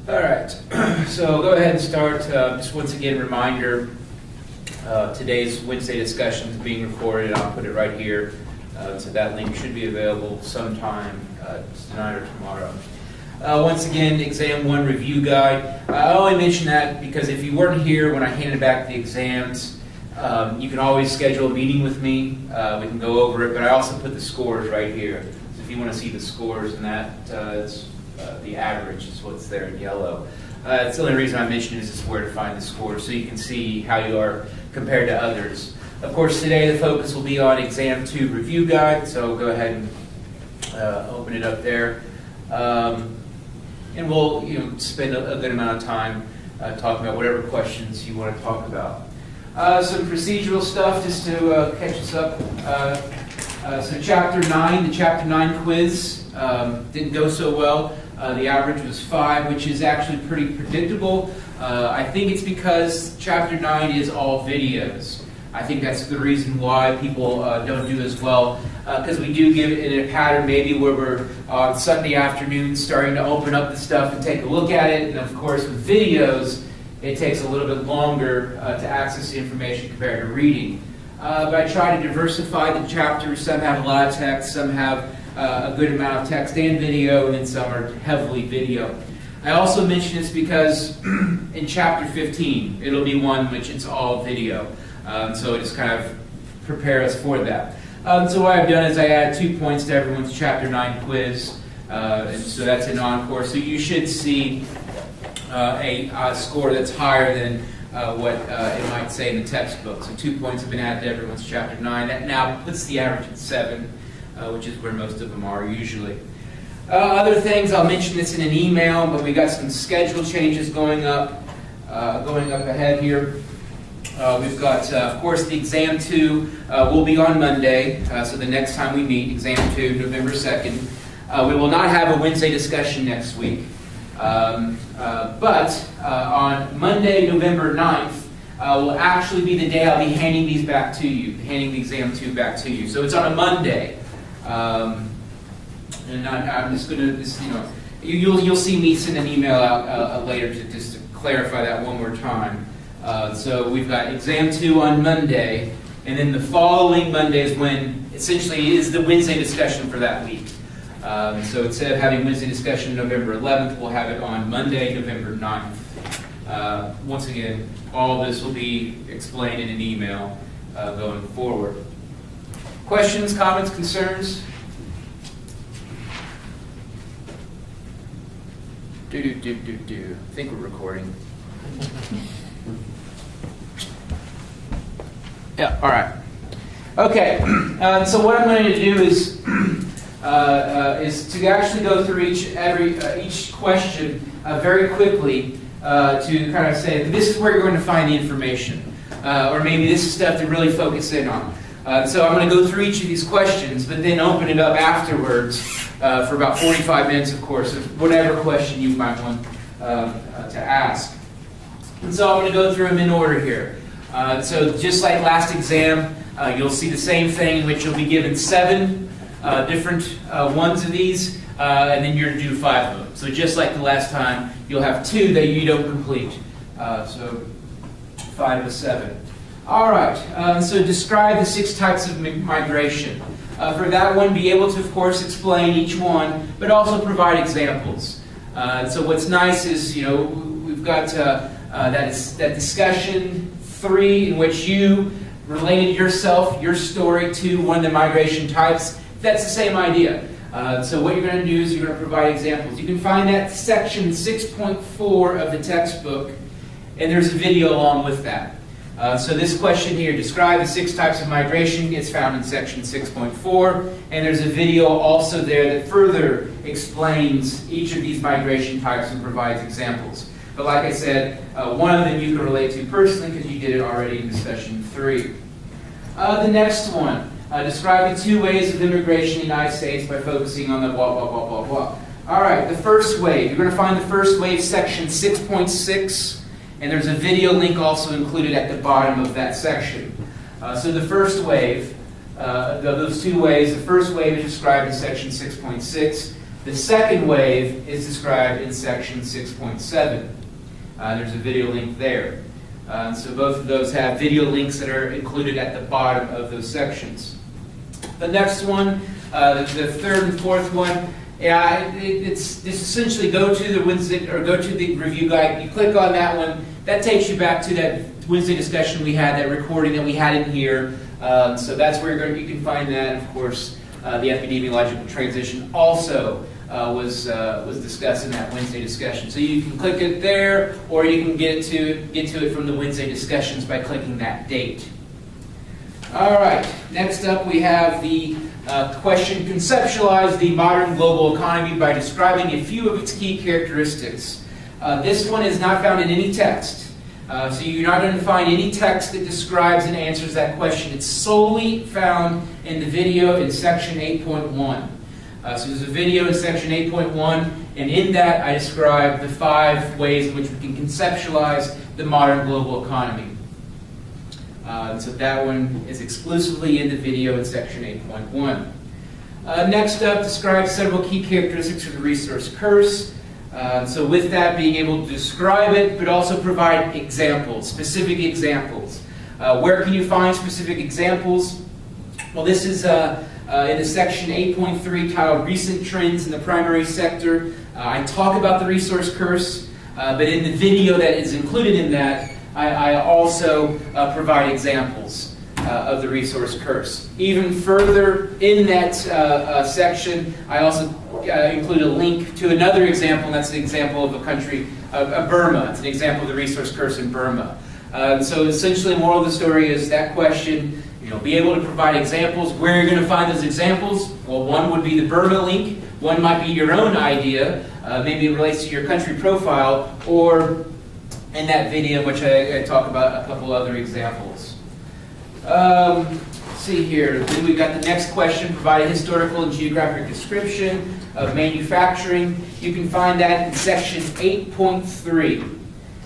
All right, so go ahead and start. Just once again, reminder, today's Wednesday discussion is being recorded. I'll put it right here. So that link should be available sometime tonight or tomorrow. Once again, Exam 1 review guide. I only mention that because if you weren't here when I handed back the exams, you can always schedule a meeting with me. We can go over it, but I also put the scores right here. So if you want to see the scores, and that it's the average is what's there in yellow. It's the only reason I mention is where to find the scores, so you can see how you are compared to others. Of course, today the focus will be on Exam 2 review guide, so go ahead and open it up there. And we'll spend a good amount of time talking about whatever questions you want to talk about. Some procedural stuff just to catch us up. So Chapter 9, the Chapter 9 quiz didn't go so well. The average was 5, which is actually pretty predictable. I think it's because Chapter 9 is all videos. I think that's the reason why people don't do as well, because we do give it in a pattern maybe where we're on Sunday afternoon starting to open up the stuff and take a look at it. And of course with videos, it takes a little bit longer to access the information compared to reading. But I try to diversify the chapters. Some have a lot of text, some have a good amount of text and video, and then some are heavily video. I also mention this because in Chapter 15, it'll be one which it's all video. So just kind of prepare us for that. So what I've done is I add 2 points to everyone's Chapter 9 quiz. And so that's an encore. So you should see a score that's higher than what it might say in the textbook. So 2 points have been added to everyone's Chapter 9. That now puts the average at 7, which is where most of them are usually. Other things, I'll mention this in an email, but we got some schedule changes going up ahead here. We've got, of course, the Exam 2 will be on Monday, so the next time we meet, Exam 2, November 2nd. We will not have a Wednesday discussion next week, but on Monday, November 9th, will actually be the day I'll be handing these back to you, handing the Exam 2 back to you. So it's on a Monday, and I'm just going to, you'll see me send an email out later to just to clarify that one more time. So we've got Exam 2 on Monday, and then the following Monday is when essentially is the Wednesday discussion for that week. So instead of having Wednesday discussion November 11th, we'll have it on Monday, November 9th. Once again, all this will be explained in an email going forward. Questions, comments, concerns? I think we're recording. Yeah, all right. Okay, so what I'm going to do is to actually go through each question very quickly to kind of say, this is where you're going to find the information. Or maybe this is stuff to really focus in on. So I'm going to go through each of these questions, but then open it up afterwards for about 45 minutes, of course, of whatever question you might want to ask. And so I'm going to go through them in order here. So just like last exam, you'll see the same thing in which you'll be given 7 different ones of these, and then you're to do 5 of them. So just like the last time, you'll have 2 that you don't complete. So 5 of 7. All right, so describe the 6 types of migration. For that one, be able to, of course, explain each one, but also provide examples. So what's nice is, we've got that discussion 3 in which you related yourself, your story to one of the migration types. That's the same idea. So what you're going to do is you're going to provide examples. You can find that section 6.4 of the textbook, and there's a video along with that. So this question here, describe the 6 types of migration, is found in section 6.4, and there's a video also there that further explains each of these migration types and provides examples. But like I said, one of them you can relate to personally because you did it already in discussion 3. The next one, describe the 2 ways of immigration in the United States by focusing on the blah, blah, blah, blah, blah. All right, the first wave. You're going to find the first wave, section 6.6. And there's a video link also included at the bottom of that section. So the first wave, those 2 waves, the first wave is described in section 6.6. The second wave is described in section 6.7. There's a video link there. So both of those have video links that are included at the bottom of those sections. The next one, the third and fourth one, it's essentially go to the Wednesday or go to the review guide. You click on that one. That takes you back to that Wednesday discussion we had, that recording that we had in here. So that's where you can find that. And of course, the epidemiological transition also was discussed in that Wednesday discussion. So you can click it there, or you can get to it from the Wednesday discussions by clicking that date. All right. Next up, we have the question: conceptualize the modern global economy by describing a few of its key characteristics. This one is not found in any text. So you're not going to find any text that describes and answers that question. It's solely found in the video in section 8.1. So there's a video in section 8.1, and in that I describe the 5 ways in which we can conceptualize the modern global economy. So that one is exclusively in the video in section 8.1. Next up, describe several key characteristics of the resource curse. So with that, being able to describe it, but also provide examples, specific examples. Where can you find specific examples? Well, this is in the section 8.3 titled Recent Trends in the Primary Sector. I talk about the resource curse, but in the video that is included in that, I also provide examples of the resource curse. Even further in that section, I also include a link to another example, and that's an example of a country, Burma. It's an example of the resource curse in Burma. So essentially, the moral of the story is that question, be able to provide examples. Where you're going to find those examples? Well, one would be the Burma link. One might be your own idea. Maybe it relates to your country profile, or in that video, which I talk about a couple other examples. Let's see here. Then we've got the next question: provide a historical and geographic description of manufacturing. You can find that in section 8.3.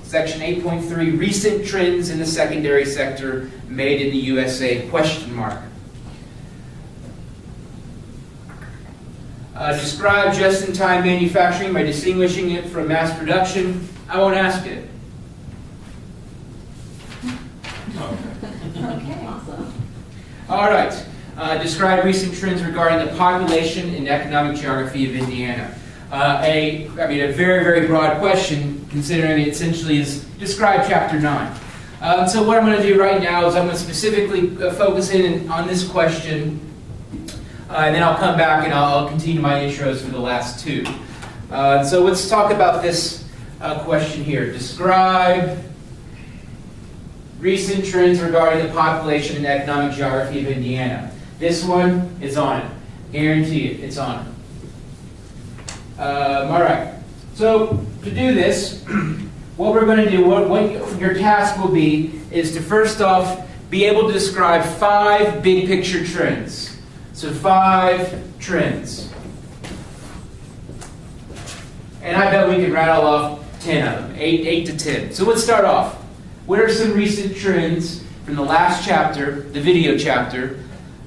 Section 8.3, recent trends in the secondary sector made in the USA, question mark. Describe just-in-time manufacturing by distinguishing it from mass production. I won't ask it. Okay, awesome. All right. Describe recent trends regarding the population and economic geography of Indiana. A very, very broad question, considering it essentially is describe Chapter 9. So what I'm going to do right now is I'm going to specifically focus in on this question, and then I'll come back and I'll continue my intros for the last 2. So let's talk about this question here. Describe recent trends regarding the population and economic geography of Indiana. This one is on it. Guarantee it, it's on it. All right. So to do this, what we're going to do, what your task will be, is to first off be able to describe 5 big picture trends. So 5 trends. And I bet we can rattle off 10 of them, 8 to 10. So let's start off. What are some recent trends from the last chapter, the video chapter?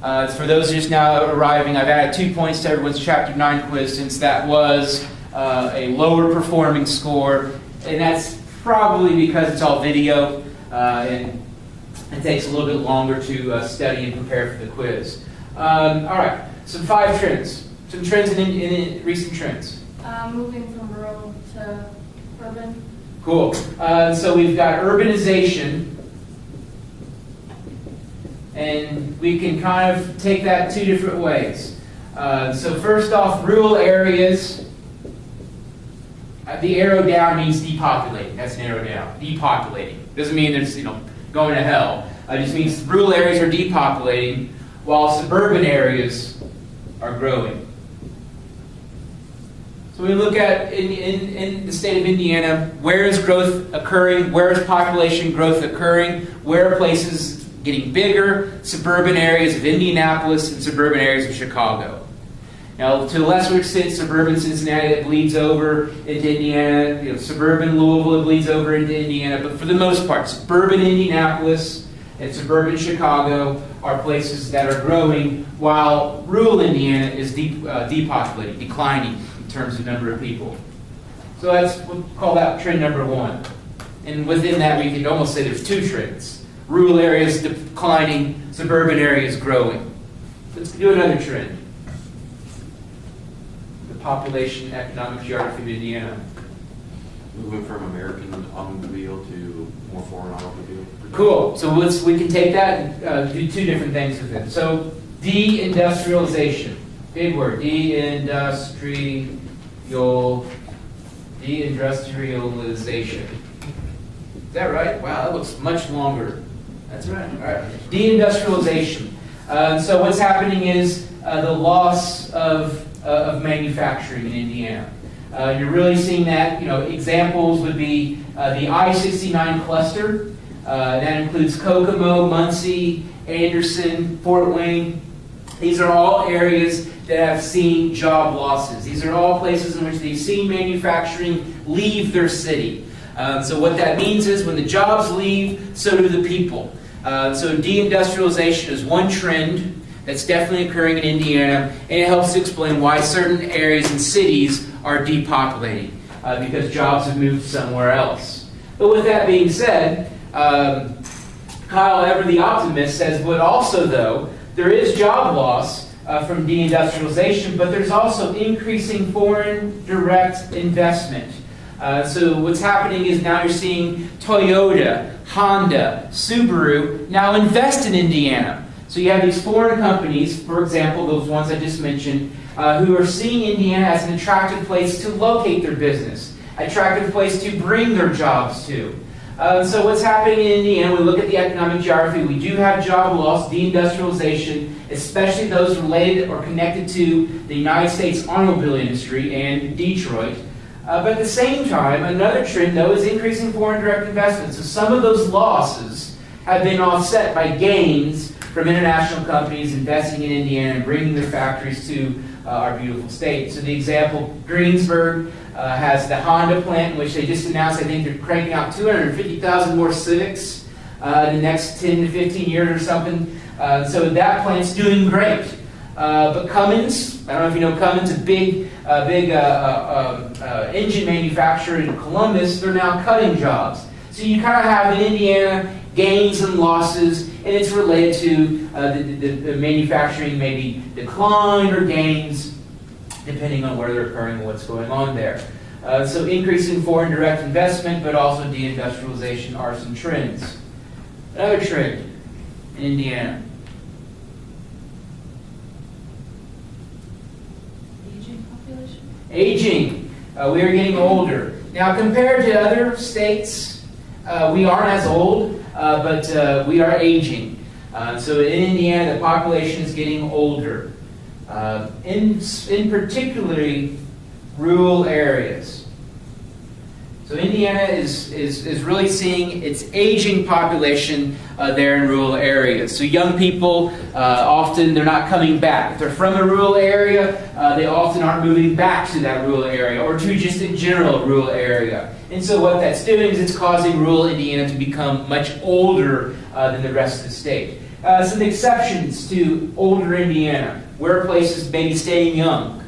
For those just now arriving, I've added 2 points to everyone's Chapter 9 quiz, since that was a lower performing score. And that's probably because it's all video, and it takes a little bit longer to study and prepare for the quiz. All right, some 5 trends. Some trends in recent trends. Moving from rural to urban. Cool. So we've got urbanization. And we can kind of take that 2 different ways. So first off, rural areas. The arrow down means depopulating. That's an arrow down. Depopulating. Doesn't mean there's going to hell. It just means rural areas are depopulating, while suburban areas are growing. So we look at in the state of Indiana, where is growth occurring? Where is population growth occurring? Where are places getting bigger? Suburban areas of Indianapolis and suburban areas of Chicago. Now, to a lesser extent, suburban Cincinnati, that bleeds over into Indiana. Suburban Louisville, that bleeds over into Indiana. But for the most part, suburban Indianapolis and suburban Chicago are places that are growing, while rural Indiana is depopulating, declining. terms of number of people. So we'll call that trend number one. And within that, we could almost say there's two trends. Rural areas declining, suburban areas growing. Let's do another trend. The population and economic geography of Indiana. Moving from American automobile to more foreign automobile. Cool. So we can take that and do two different things with it. So deindustrialization. Big word. Deindustrialization. Is that right? Wow, that looks much longer. That's right. All right. Deindustrialization. So what's happening is the loss of manufacturing in Indiana. You're really seeing that. Examples would be the I-69 cluster. That includes Kokomo, Muncie, Anderson, Fort Wayne. These are all areas that have seen job losses. These are all places in which they've seen manufacturing leave their city. So what that means is when the jobs leave, so do the people. So deindustrialization is one trend that's definitely occurring in Indiana, and it helps to explain why certain areas and cities are depopulating, because jobs have moved somewhere else. But with that being said, Kyle Ever the Optimist says, but also though, there is job loss from deindustrialization, but there's also increasing foreign direct investment. So what's happening is now you're seeing Toyota, Honda, Subaru now invest in Indiana. So you have these foreign companies, for example, those ones I just mentioned, who are seeing Indiana as an attractive place to locate their business, attractive place to bring their jobs to. So what's happening in Indiana, we look at the economic geography, we do have job loss, deindustrialization, especially those related or connected to the United States automobile industry and Detroit. But at the same time, another trend, though, is increasing foreign direct investment. So some of those losses have been offset by gains from international companies investing in Indiana and bringing their factories to our beautiful state. So the example, Greensburg has the Honda plant, in which they just announced, I think they're cranking out 250,000 more Civics in the next 10 to 15 years or something. So that plant's doing great. But Cummins, I don't know if you know Cummins, a big engine manufacturer in Columbus, they're now cutting jobs. So you kind of have in Indiana gains and losses, and it's related to the manufacturing maybe decline or gains, depending on where they're occurring and what's going on there. So increasing foreign direct investment, but also deindustrialization are some trends. Another trend in Indiana. Aging. We are getting older. Now, compared to other states, we aren't as old, but we are aging. So in Indiana, the population is getting older, in particularly rural areas. So Indiana is really seeing its aging population there in rural areas. So young people, often they're not coming back. If they're from a rural area, they often aren't moving back to that rural area or to just in general rural area. And so what that's doing is it's causing rural Indiana to become much older than the rest of the state. Some exceptions to older Indiana. Where places maybe staying young?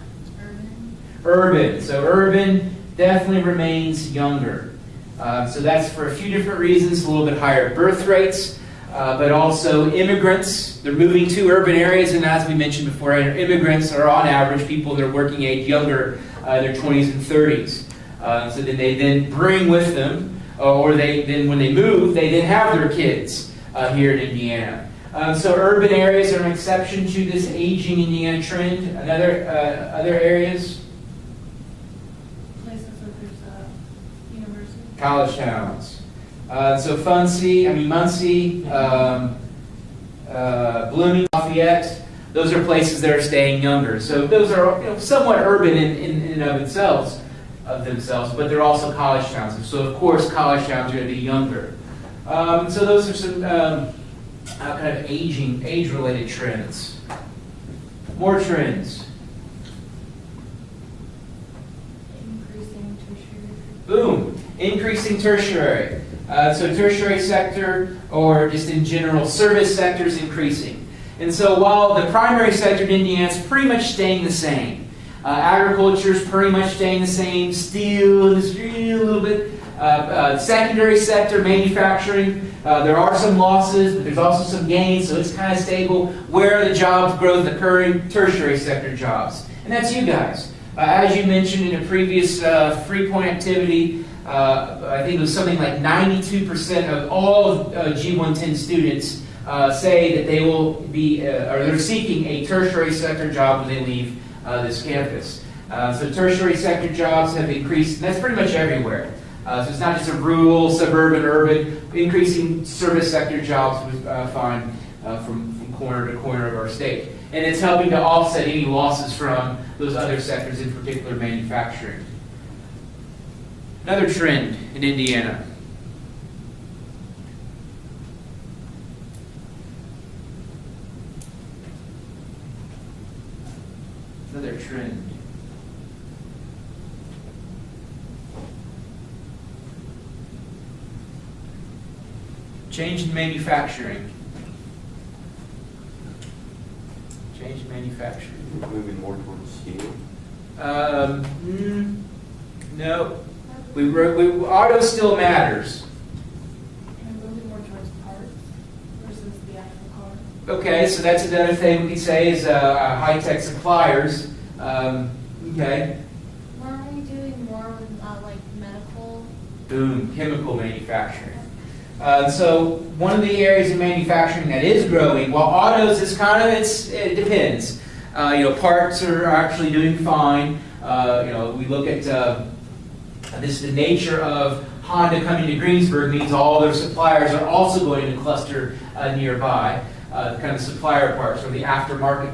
Urban. So urban definitely remains younger. So that's for a few different reasons, a little bit higher birth rates, but also immigrants. They're moving to urban areas, and as we mentioned before, immigrants are on average people that are working age younger, their 20s and 30s. So then they then bring with them, or then when they move, they then have their kids here in Indiana. So urban areas are an exception to this aging Indiana trend. Other areas? College towns. So Muncie, Blooming, Lafayette, those are places that are staying younger. So those are somewhat urban in and of themselves, but they're also college towns. So of course college towns are going to be younger. So those are some kind of age-related trends. More trends. Increasing tertiary. Boom. Increasing tertiary. So tertiary sector, or just in general, service sector is increasing. And so while the primary sector in Indiana is pretty much staying the same, Agriculture is pretty much staying the same. Steel industry a little bit. Secondary sector, manufacturing, there are some losses, but there's also some gains, so it's kind of stable. Where are the jobs growth occurring? Tertiary sector jobs. And that's you guys. As you mentioned in a previous Freepoint activity, I think it was something like 92% of all G110 students say that they will be, or they're seeking a tertiary sector job when they leave this campus. So tertiary sector jobs have increased, and that's pretty much everywhere. So it's not just a rural, suburban, urban. Increasing service sector jobs we find from corner to corner of our state. And it's helping to offset any losses from those other sectors, in particular manufacturing. Another trend in Indiana. Another trend. Change in manufacturing. Change in manufacturing. Moving more towards steel. No. Auto still matters. And moving more towards parts versus the actual car. Okay, so that's another thing we could say is high-tech suppliers. Okay. Weren't we doing more with like medical? Boom, chemical manufacturing. So one of the areas of manufacturing that is growing, while autos is kind of, it depends. Parts are actually doing fine. We look at the nature of Honda coming to Greensburg means all their suppliers are also going to cluster nearby, kind of supplier parts or the aftermarket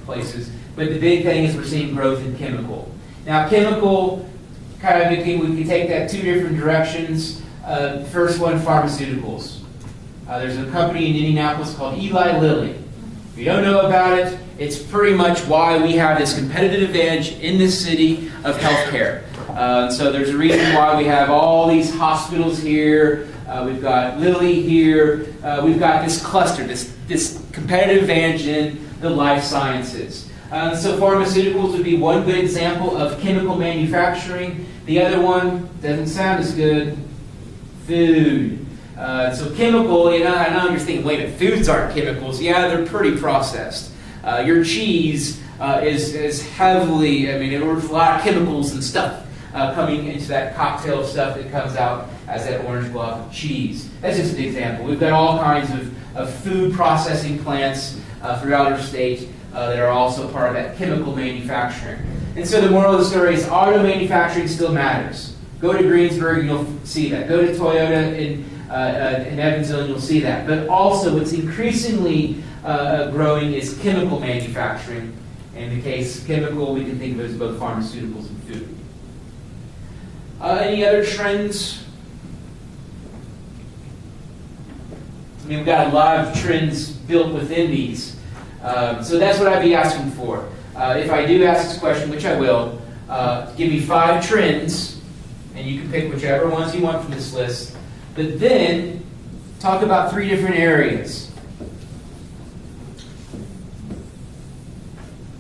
places. But the big thing is we're seeing growth in chemical. Now, chemical, kind of, we can take that two different directions. First one, pharmaceuticals. There's a company in Indianapolis called Eli Lilly. If you don't know about it, it's pretty much why we have this competitive advantage in this city of healthcare. So there's a reason why we have all these hospitals here. We've got Lilly here. We've got this cluster, this competitive advantage in the life sciences. So pharmaceuticals would be one good example of chemical manufacturing. The other one doesn't sound as good. Food. So chemical, I know you're thinking, wait a minute, foods aren't chemicals. Yeah, they're pretty processed. Your cheese is heavily, there's a lot of chemicals and stuff coming into that cocktail of stuff that comes out as that orange block of cheese. That's just an example. We've got all kinds of food processing plants throughout our state that are also part of that chemical manufacturing. And so the moral of the story is auto manufacturing still matters. Go to Greensburg and you'll see that. Go to Toyota in Evansville and you'll see that. But also what's increasingly growing is chemical manufacturing. In the case chemical, we can think of it as both pharmaceuticals and food. Any other trends? We've got a lot of trends built within these. So that's what I'd be asking for. If I do ask this question, which I will, give me 5 trends. And you can pick whichever ones you want from this list. But then, talk about 3 different areas.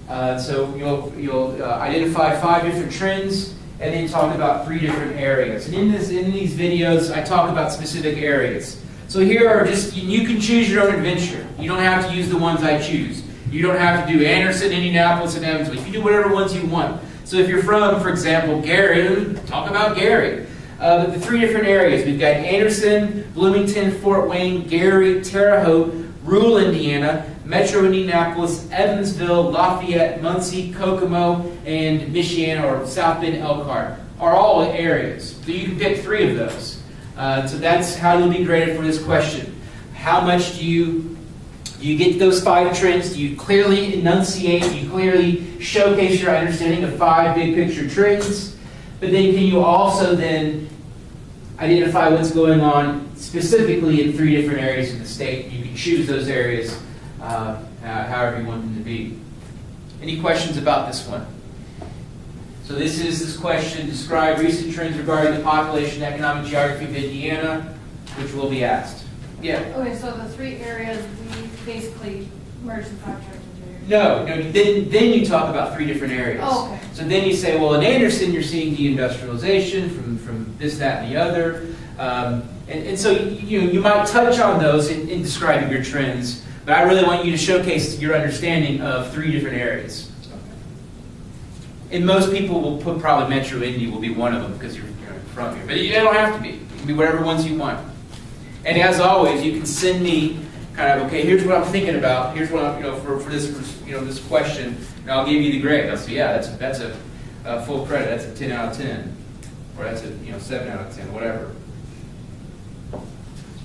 So you'll identify 5 different trends, and then talk about 3 different areas. And in these videos, I talk about specific areas. So here are you can choose your own adventure. You don't have to use the ones I choose. You don't have to do Anderson, Indianapolis, and Evansville. You can do whatever ones you want. So if you're from, for example, Gary, talk about Gary. The 3 different areas. We've got Anderson, Bloomington, Fort Wayne, Gary, Terre Haute, rural Indiana, Metro Indianapolis, Evansville, Lafayette, Muncie, Kokomo, and Michiana or South Bend, Elkhart are all areas. So you can pick 3 of those. So that's how you'll be graded for this question. How much do you get those 5 trends? Do you clearly enunciate? Do you clearly showcase your understanding of 5 big picture trends? But then can you also then identify what's going on specifically in 3 different areas in the state? You can choose those areas however you want them to be. Any questions about this one? So this question, describe recent trends regarding the population and economic geography of Indiana, which will be asked. Yeah. Okay, so the 3 areas, we basically merged the 5 trends into No, then you talk about 3 different areas. Oh, okay. So then you say, well, in Anderson, you're seeing deindustrialization from this, that, and the other. And so you might touch on those in describing your trends, but I really want you to showcase your understanding of 3 different areas. And most people will put probably Metro Indy will be one of them because you're from here. But it don't have to be. It can be whatever ones you want. And as always, you can send me kind of, okay, here's what I'm thinking about. Here's what I'm, for this, this question, and I'll give you the grade. I'll say, yeah, that's a full credit. That's a 10 out of 10, or that's a 7 out of 10, whatever.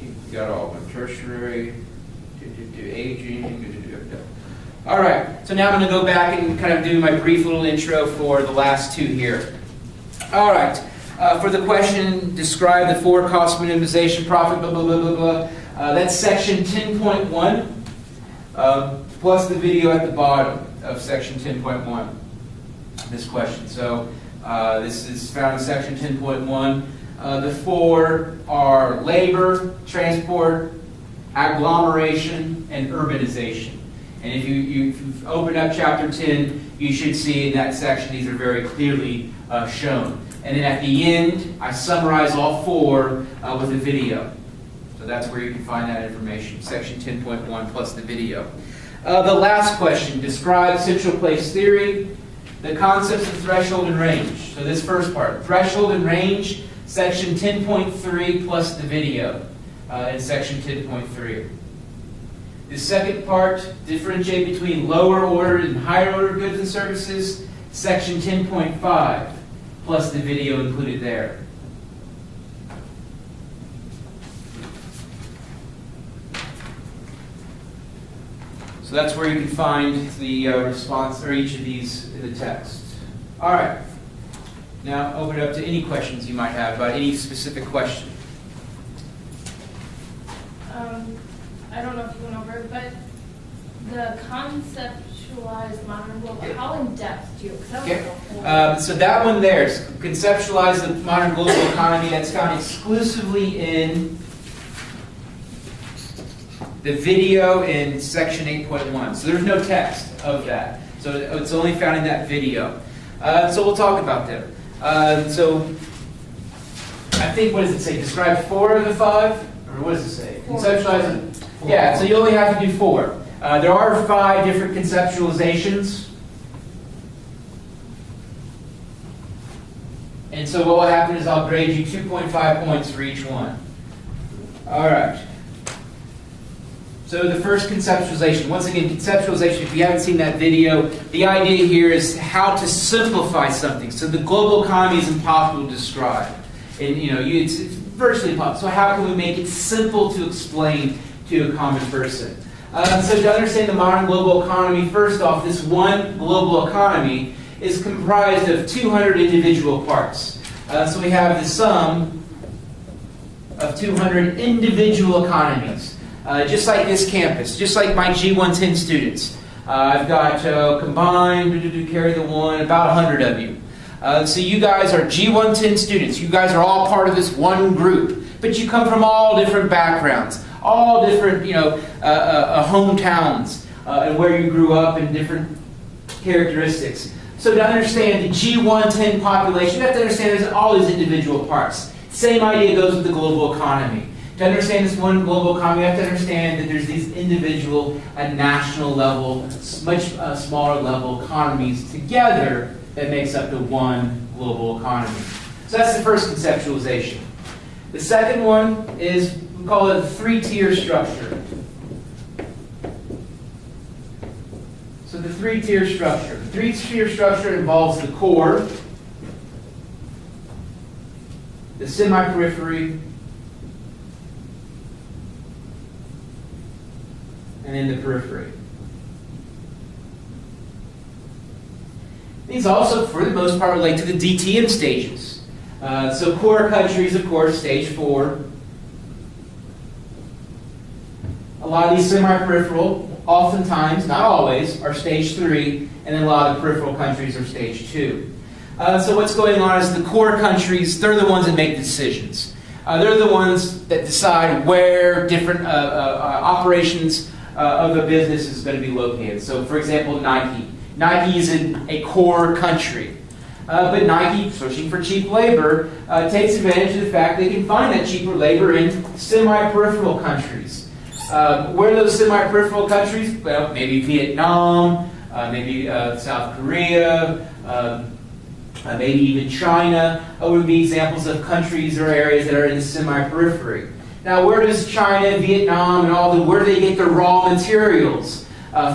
You got all of them. Tertiary, aging. All right. So now I'm going to go back and kind of do my brief little intro for the last 2 here. All right. For the question, describe the 4 cost minimization profit, blah, blah, blah, blah, blah. That's section 10.1, plus the video at the bottom of section 10.1, this question. So this is found in section 10.1. The 4 are labor, transport, agglomeration, and urbanization. And if you've opened up chapter 10, you should see in that section these are very clearly shown. And then at the end, I summarize all 4 with a video. So that's where you can find that information, section 10.1 plus the video. The last question, describe central place theory, the concepts of threshold and range. So this first part, threshold and range, section 10.3 plus the video in section 10.3. The second part, differentiate between lower order and higher order goods and services, section 10.5 plus the video included there. So that's where you can find the response or each of these in the text. All right. Now open it up to any questions you might have about any specific question. I don't know if you went over it, but the conceptualized modern global, how in depth do you? Because that was Okay. a whole- So that one there is conceptualize the modern global economy. That's found exclusively in the video in section 8.1. So there's no text of that. So it's only found in that video. So we'll talk about them. So I think, what does it say? Describe 4 of the 5? Or what does it say? 4. Conceptualize it. Yeah, so you only have to do 4. There are 5 different conceptualizations. And so what will happen is I'll grade you 2.5 points for each one. All right. So the first conceptualization, once again, conceptualization, if you haven't seen that video, the idea here is how to simplify something. So the global economy is impossible to describe. And it's virtually impossible. So how can we make it simple to explain to a common person? So to understand the modern global economy, first off, this one global economy is comprised of 200 individual parts. So we have the sum of 200 individual economies. Just like this campus, just like my G110 students. I've got combined, carry the one, about 100 of you. So you guys are G110 students. You guys are all part of this one group. But you come from all different backgrounds, all different hometowns, and where you grew up and different characteristics. So to understand the G110 population, you have to understand there's all these individual parts. Same idea goes with the global economy. To understand this one global economy, you have to understand that there's these individual at national level, much smaller level economies together that makes up the one global economy. So that's the first conceptualization. The second one is, we call it a 3-tier structure. So the 3-tier structure. The 3-tier structure involves the core, the semi-periphery, and in the periphery. These also, for the most part, relate to the DTM stages. So core countries, of course, stage 4. A lot of these semi-peripheral, oftentimes, not always, are stage 3, and then a lot of the peripheral countries are stage 2. So what's going on is the core countries, they're the ones that make decisions. They're the ones that decide where different operations of a business is going to be located. So, for example, Nike. Nike is in a core country. But Nike, searching for cheap labor, takes advantage of the fact they can find that cheaper labor in semi-peripheral countries. Where are those semi-peripheral countries? Well, maybe Vietnam, maybe South Korea, maybe even China would be examples of countries or areas that are in the semi-periphery. Now, where does China, Vietnam, and where do they get their raw materials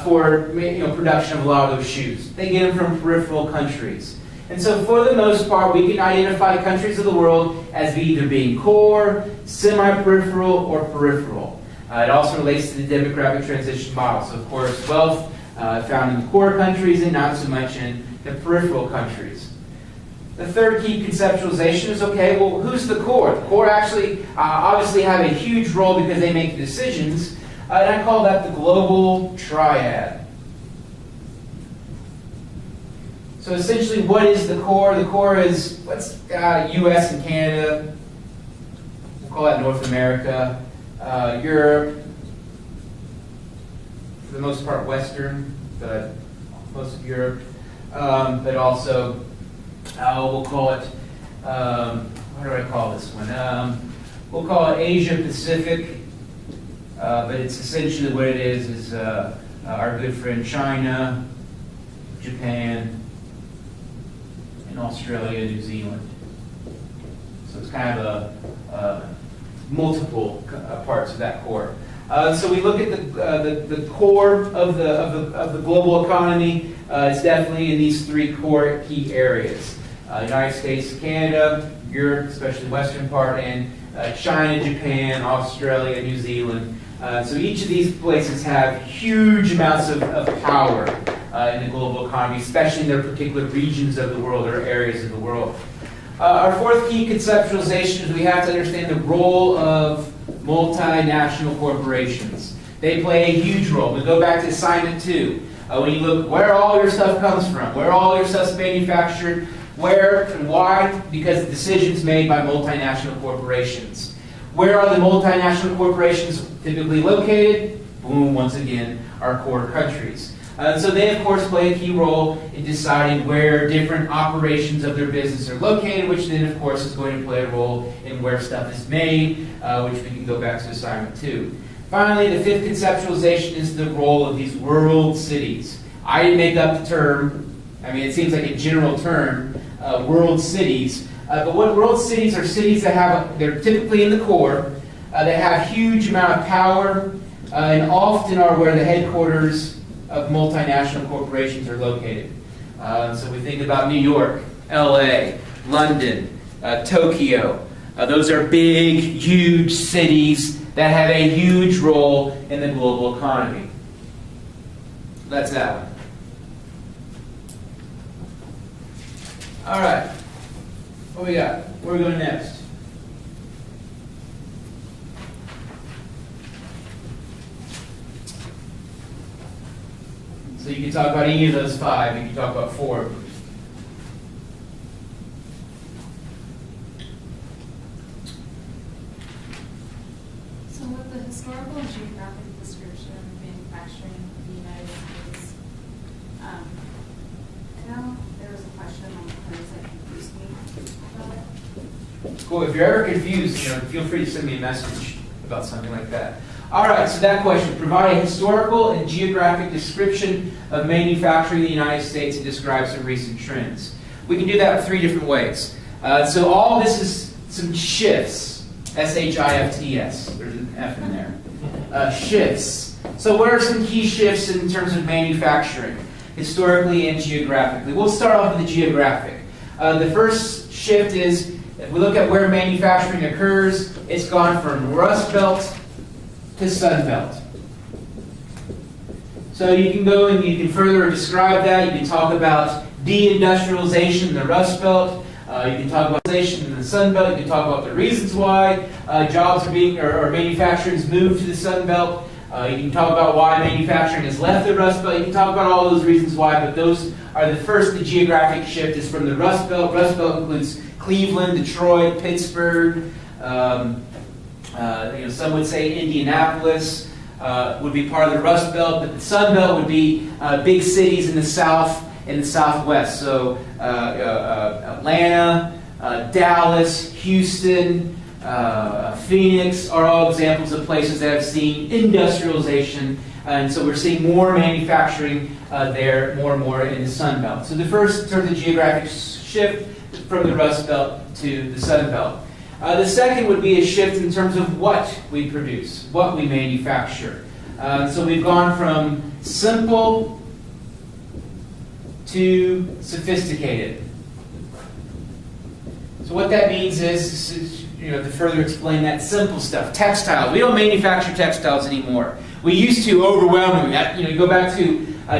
for production of a lot of those shoes? They get them from peripheral countries. And so for the most part, we can identify countries of the world as either being core, semi-peripheral, or peripheral. It also relates to the demographic transition model. So of course, wealth found in the core countries and not so much in the peripheral countries. The third key conceptualization is, okay, well, who's the core? The core actually obviously have a huge role because they make decisions, and I call that the global triad. So essentially, what is the core? The core is what's U.S. and Canada. We'll call that North America. Europe, for the most part, Western, but most of Europe. But also, we'll call it, what do I call this one? We'll call it Asia Pacific. But it's essentially what it is our good friend China, Japan, and Australia, New Zealand. So it's kind of multiple parts of that core. So we look at the core of the global economy. It's definitely in these three core key areas: United States, Canada, Europe, especially the western part, and China, Japan, Australia, New Zealand. So each of these places have huge amounts of power in the global economy, especially in their particular regions of the world or areas of the world. Our fourth key conceptualization is we have to understand the role of multinational corporations. They play a huge role. We go back to assignment 2. When you look where all your stuff comes from, where all your stuff's manufactured, where and why, because decisions made by multinational corporations. Where are the multinational corporations typically located? Boom, once again, our core countries. So they, of course, play a key role in deciding where different operations of their business are located, which then, of course, is going to play a role in where stuff is made, which we can go back to assignment 2. Finally, the fifth conceptualization is the role of these world cities. I didn't make up the term. I mean, it seems like a general term, world cities. But what world cities are cities that they're typically in the core, they have huge amount of power, and often are where the headquarters of multinational corporations are located. So we think about New York, LA, London, Tokyo. Those are big, huge cities that have a huge role in the global economy. That's that one. All right. What we got? Where are we going next? So you can talk about any of those 5. You can talk about 4. So with the historical and geographic description of manufacturing in the United States, I know there was a question on the quiz that confused me about it. Cool. If you're ever confused, feel free to send me a message about something like that. All right, so that question: provide a historical and geographic description of manufacturing in the United States and describe some recent trends. We can do that in 3 different ways. So all this is some shifts. S-H-I-F-T-S. There's an F in there. Shifts. So what are some key shifts in terms of manufacturing, historically and geographically? We'll start off with the geographic. The first shift is, if we look at where manufacturing occurs, it's gone from Rust Belt to Sun Belt. So you can go and you can further describe that. You can talk about deindustrialization in the Rust Belt. You can talk about deindustrialization in the Sun Belt. You can talk about the reasons why jobs are being or manufacturing has moved to the Sun Belt. You can talk about why manufacturing has left the Rust Belt. You can talk about all those reasons why, but those are the first. The geographic shift is from the Rust Belt. Rust Belt includes Cleveland, Detroit, Pittsburgh. Some would say Indianapolis. would be part of the Rust Belt, but the Sun Belt would be big cities in the South and the Southwest. So Atlanta, Dallas, Houston, Phoenix are all examples of places that have seen industrialization. And so we're seeing more manufacturing there, more and more in the Sun Belt. So the first sort of the geographic shift from the Rust Belt to the Sun Belt. The second would be a shift in terms of what we produce, what we manufacture. So we've gone from simple to sophisticated. So what that means is, to further explain that simple stuff, textiles. We don't manufacture textiles anymore. We used to overwhelmingly. You go back to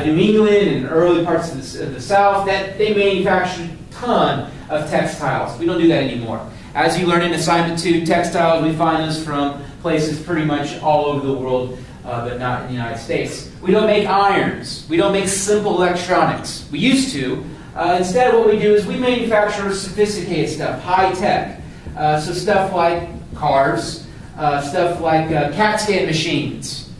New England and early parts of the South, that they manufactured a ton of textiles. We don't do that anymore. As you learn in Assignment 2, textiles, we find those from places pretty much all over the world, but not in the United States. We don't make irons. We don't make simple electronics. We used to. Instead, what we do is we manufacture sophisticated stuff, high tech. So stuff like cars, stuff like CAT scan machines,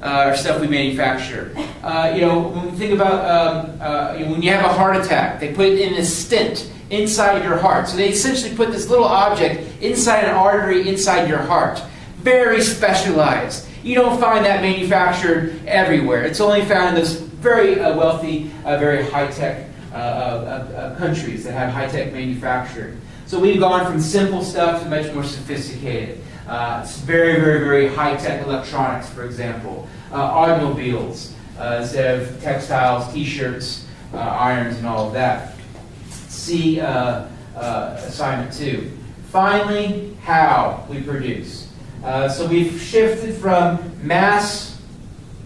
or stuff we manufacture. When we think about when you have a heart attack, they put it in a stent inside your heart. So they essentially put this little object inside an artery inside your heart. Very specialized. You don't find that manufactured everywhere. It's only found in those very wealthy, very high-tech countries that have high-tech manufacturing. So we've gone from simple stuff to much more sophisticated. It's very, very, very high-tech electronics, for example. Automobiles, instead of textiles, t-shirts, irons, and all of that. See Assignment 2. Finally, how we produce. So we've shifted from mass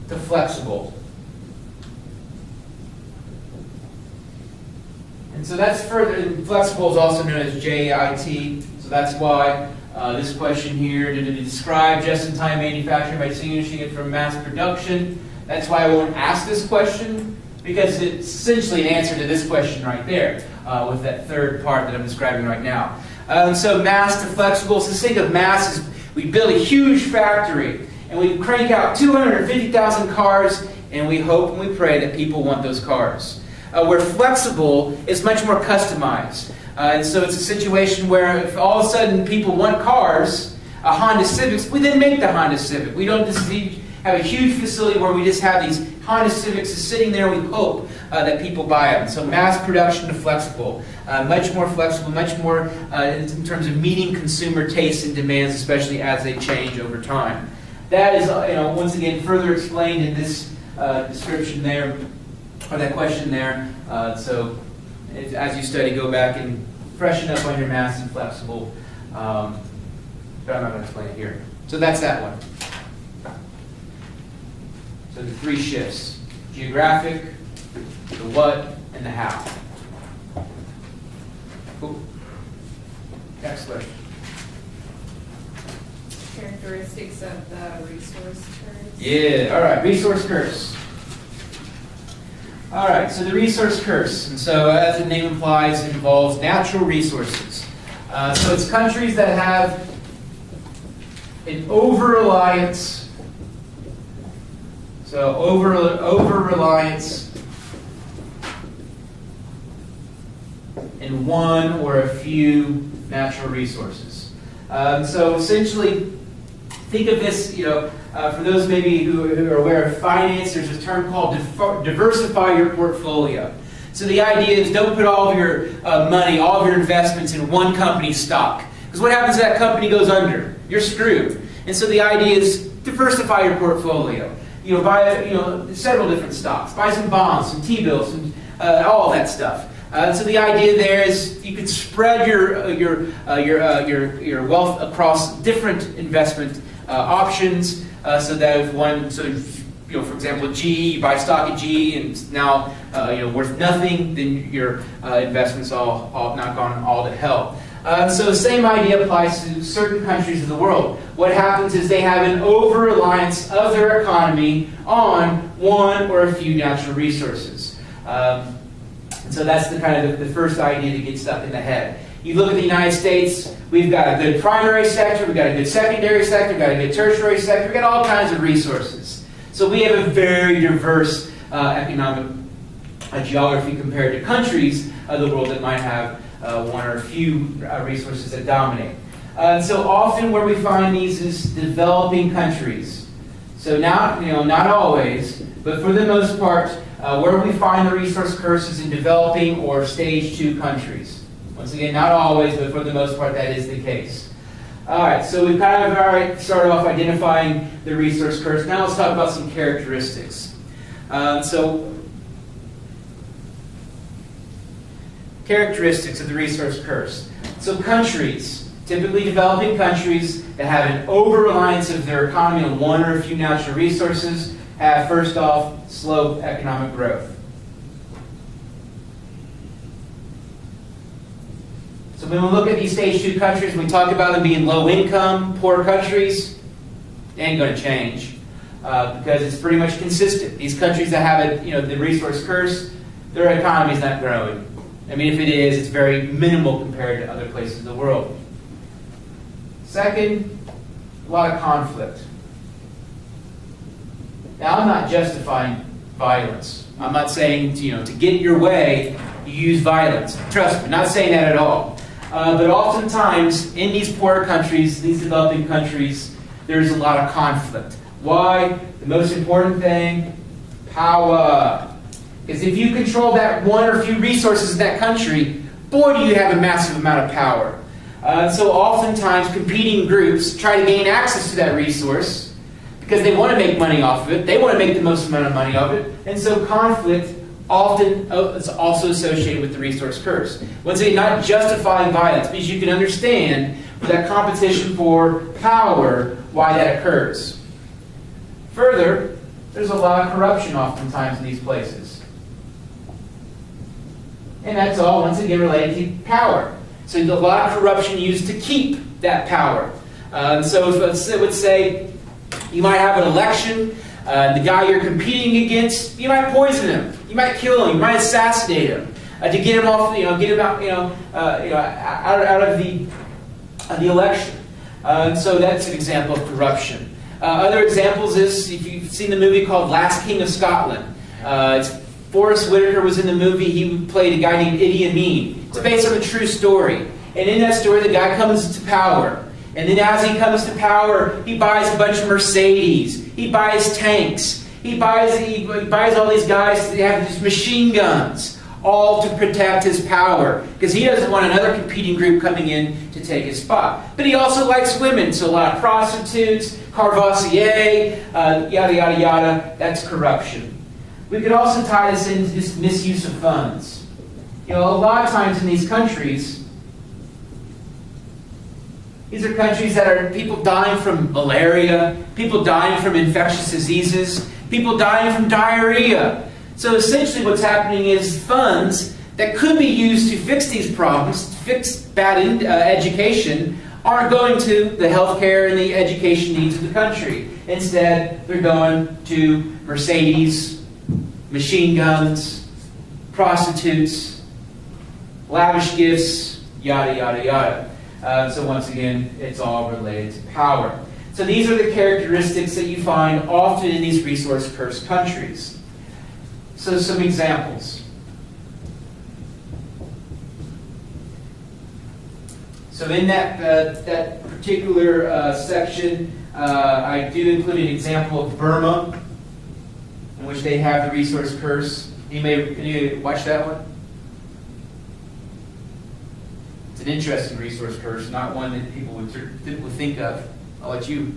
to flexible. And so that's further, and flexible is also known as JIT, so that's why this question here, to describe just-in-time manufacturing by distinguishing it from mass production. That's why I won't ask this question, because it's essentially an answer to this question right there, with that third part that I'm describing right now. So mass to flexible, so think of mass as we build a huge factory, and we crank out 250,000 cars, and we hope and we pray that people want those cars. Where flexible is much more customized. And so it's a situation where if all of a sudden people want cars, Honda Civics, we then make the Honda Civic. We don't just have a huge facility where we just have these Honda Civics sitting there. We hope that people buy them. So mass production to flexible. Much more flexible, much more in terms of meeting consumer tastes and demands, especially as they change over time. That is, once again, further explained in this description there, or that question there. So as you study, go back and freshen up on your mass and flexible. But I'm not going to explain it here. So that's that one. So the three shifts: geographic, the what, and the how. Cool. Next question. Characteristics of the resource curves. Yeah, all right, resource curves. All right, so the resource curves, and so as the name implies, it involves natural resources. So it's countries that have an over-reliance. So over-reliance in one or a few natural resources. So essentially, think of this, for those maybe who are aware of finance, there's a term called diversify your portfolio. So the idea is don't put all of your money, all of your investments in one company's stock. Because what happens if that company goes under? You're screwed. And so the idea is diversify your portfolio. Buy several different stocks. Buy some bonds, some T-bills, and all of that stuff. So the idea there is you could spread your wealth across different investment options, so that if one, for example, GE, you buy stock at GE and it's now worth nothing, then your investments all not gone all to hell. So the same idea applies to certain countries of the world. What happens is they have an over-reliance of their economy on one or a few natural resources. So that's the kind of the first idea to get stuck in the head. You look at the United States, we've got a good primary sector, we've got a good secondary sector, we've got a good tertiary sector, we've got all kinds of resources. So we have a very diverse economic geography compared to countries of the world that might have one or a few resources that dominate. So often where we find these is developing countries. So not always, but for the most part, where we find the resource curse is in developing or stage 2 countries. Once again, not always, but for the most part, that is the case. All right, so we've kind of started off identifying the resource curse. Now let's talk about some characteristics. Characteristics of the resource curse. So countries, typically developing countries that have an over-reliance of their economy on one or a few natural resources, have, first off, slow economic growth. So when we look at these stage 2 countries, when we talk about them being low income, poor countries, they ain't going to change because it's pretty much consistent. These countries that have the resource curse, their economy is not growing. I mean, if it is, it's very minimal compared to other places in the world. Second, a lot of conflict. Now, I'm not justifying violence. I'm not saying to get your way, you use violence. Trust me, I'm not saying that at all. But oftentimes, in these poorer countries, these developing countries, there's a lot of conflict. Why? The most important thing, power. Because if you control that one or few resources in that country, boy, do you have a massive amount of power. So oftentimes, competing groups try to gain access to that resource because they want to make money off of it. They want to make the most amount of money of it. And so conflict often is also associated with the resource curse. Once again, not justifying violence, because you can understand with that competition for power why that occurs. Further, there's a lot of corruption oftentimes in these places. And that's all, once again, related to power. So there's a lot of corruption used to keep that power. So if, let's say you might have an election, the guy you're competing against, you might poison him, you might kill him, you might assassinate him to get him off, get him out, out of the election. So that's an example of corruption. Other examples is if you've seen the movie called Last King of Scotland. Forrest Whitaker was in the movie. He played a guy named Idi Amin. It's based on a true story. And in that story, the guy comes to power. And then as he comes to power, he buys a bunch of Mercedes. He buys tanks. He buys all these guys that have these machine guns, all to protect his power. Because he doesn't want another competing group coming in to take his spot. But he also likes women. So a lot of prostitutes, Carvassier, yada, yada, yada. That's corruption. We could also tie this into this misuse of funds. A lot of times in these countries, these are countries that are people dying from malaria, people dying from infectious diseases, people dying from diarrhea. So essentially what's happening is funds that could be used to fix these problems, to fix bad education, aren't going to the healthcare and the education needs of the country. Instead, they're going to Mercedes, machine guns, prostitutes, lavish gifts, yada, yada, yada. So once again, it's all related to power. So these are the characteristics that you find often in these resource-cursed countries. So some examples. So in that particular section, I do include an example of Burma, in which they have the resource curse. Can you watch that one? It's an interesting resource curse, not one that people would think of. I'll let you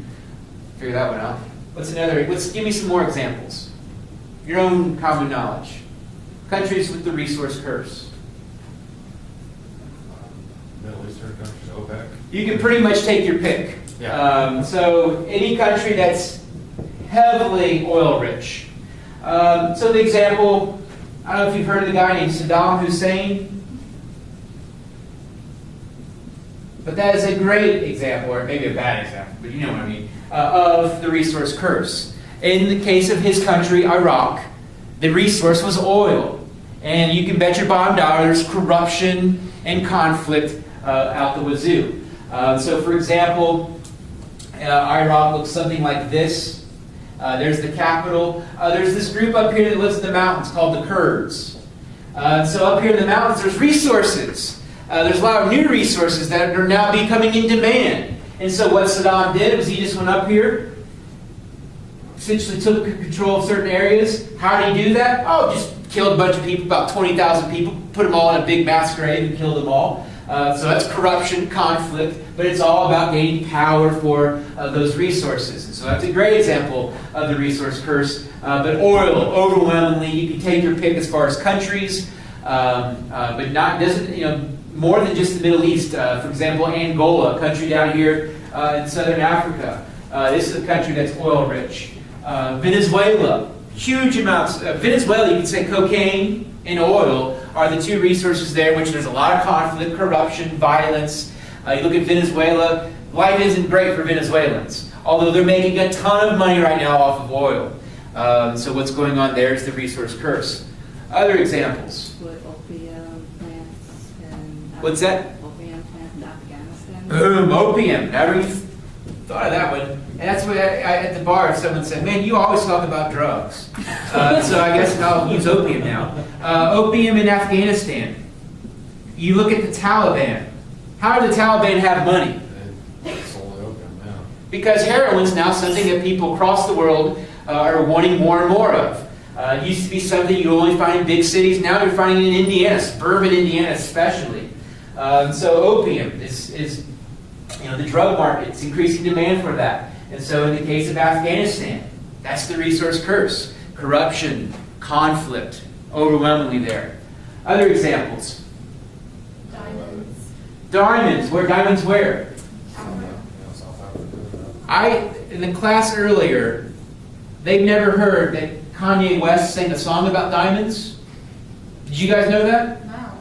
figure that one out. Give me some more examples. Your own common knowledge. Countries with the resource curse. Middle Eastern countries, OPEC. You can pretty much take your pick. Yeah. So any country that's heavily oil rich. So the example, I don't know if you've heard of the guy named Saddam Hussein. But that is a great example, or maybe a bad example, but you know what I mean, of the resource curse. In the case of his country, Iraq, the resource was oil. And you can bet your bottom dollar there's corruption and conflict out the wazoo. So for example, Iraq looks something like this. There's the capital. There's this group up here that lives in the mountains called the Kurds. So up here in the mountains, there's resources. There's a lot of new resources that are now becoming in demand. And so what Saddam did was he just went up here, essentially took control of certain areas. How did he do that? Oh, just killed a bunch of people, about 20,000 people, put them all in a big mass grave and killed them all. So that's corruption, conflict, but it's all about gaining power for those resources. And so that's a great example of the resource curse. But oil, overwhelmingly, you can take your pick as far as countries, but not doesn't more than just the Middle East. For example, Angola, a country down here in southern Africa. This is a country that's oil rich. Venezuela, huge amounts. Venezuela, you can say cocaine and oil are the two resources there in which there's a lot of conflict, corruption, violence. You look at Venezuela, life isn't great for Venezuelans, although they're making a ton of money right now off of oil. So what's going on there is the resource curse. Other examples. What opium plants in What's that? Opium plants in Afghanistan. Boom, opium. Never even thought of that one. And that's what at the bar, if someone said, man, you always talk about drugs. So I guess I'll use opium now. Opium in Afghanistan. You look at the Taliban. How do the Taliban have money? It's only open now. Because heroin's now something that people across the world are wanting more and more of. It used to be something you only find in big cities. Now you're finding it in Indiana, suburban Indiana especially. So opium is the drug market. It's increasing demand for that. And so in the case of Afghanistan, that's the resource curse. Corruption, conflict, overwhelmingly there. Other examples. Diamonds. Diamonds. Diamonds where? South Africa. In the class earlier, they've never heard that Kanye West sang a song about diamonds. Did you guys know that? No.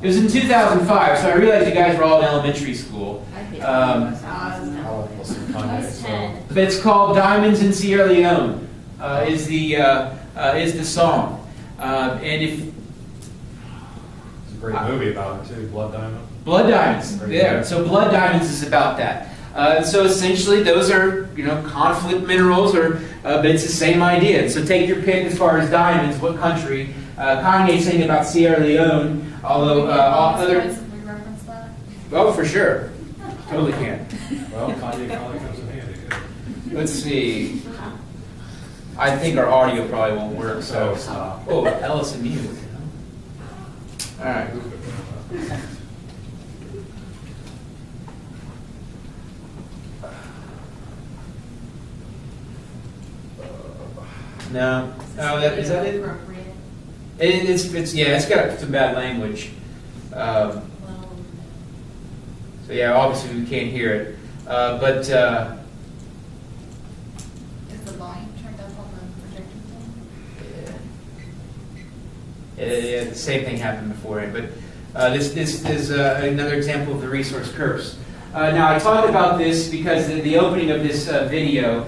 It was in 2005, so I realized you guys were all in elementary school. I hate I'll listen to I Kanye, was so- 10. But it's called "Diamonds in Sierra Leone." Is the song, and if There's a great movie about it too, Blood Diamond. Blood Diamonds, there. So Blood Diamonds is about that. So essentially, those are conflict minerals, but it's the same idea. And so take your pick as far as diamonds. What country? Kanye saying about Sierra Leone, although all other. If we reference that. Oh, for sure, totally can. Well, Kanye finally comes in handy. Let's see. I think our audio probably won't work. So stop. oh, Ellison Mute. All right. No. Oh, is that it? Appropriate. It's got some bad language. So yeah, obviously we can't hear it. But Is the volume turned up on the projector thing? yeah, the same thing happened beforehand. But this is another example of the resource curse. Now I talked about this because the opening of this video.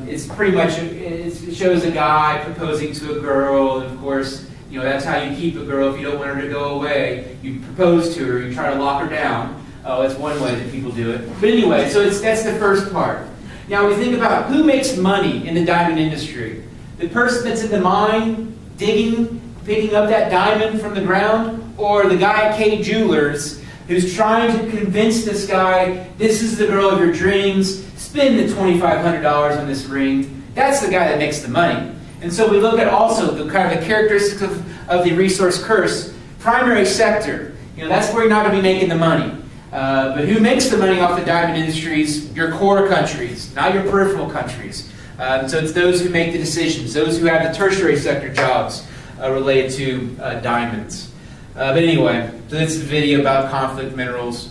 It's pretty much, it shows a guy proposing to a girl, and of course, that's how you keep a girl if you don't want her to go away. You propose to her, you try to lock her down. Oh, that's one way that people do it. But anyway, so that's the first part. Now we think about who makes money in the diamond industry. The person that's in the mine, digging, picking up that diamond from the ground, or the guy at K Jewelers who's trying to convince this guy, this is the girl of your dreams, spend the $2,500 on this ring. That's the guy that makes the money. And so we look at also the kind of the characteristics of the resource curse. Primary sector, that's where you're not going to be making the money. But who makes the money off the diamond industries? Your core countries, not your peripheral countries. So it's those who make the decisions, those who have the tertiary sector jobs related to diamonds. But anyway, so this is a video about conflict minerals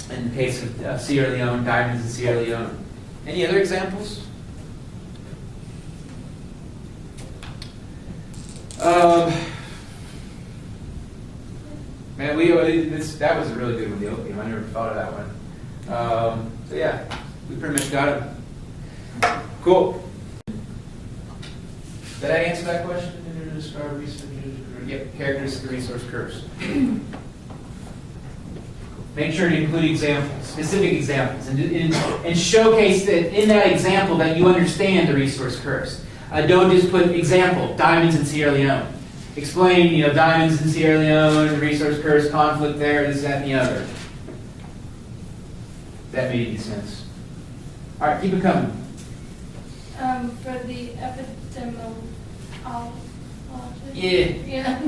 in the case of Sierra Leone, diamonds in Sierra Leone. Any other examples? Man, that was a really good one, the opium. I never thought of that one. So yeah, we pretty much got it. Cool. Did I answer that question? Describe research. Yep, characteristics of the resource curse. Make sure to include examples, specific examples, and showcase that in that example that you understand the resource curse. Don't just put example, diamonds in Sierra Leone. Explain, diamonds in Sierra Leone, the resource curse, conflict there, this, that, and the other. That made any sense. All right, keep it coming. For the epidemiology. Yeah. Yeah.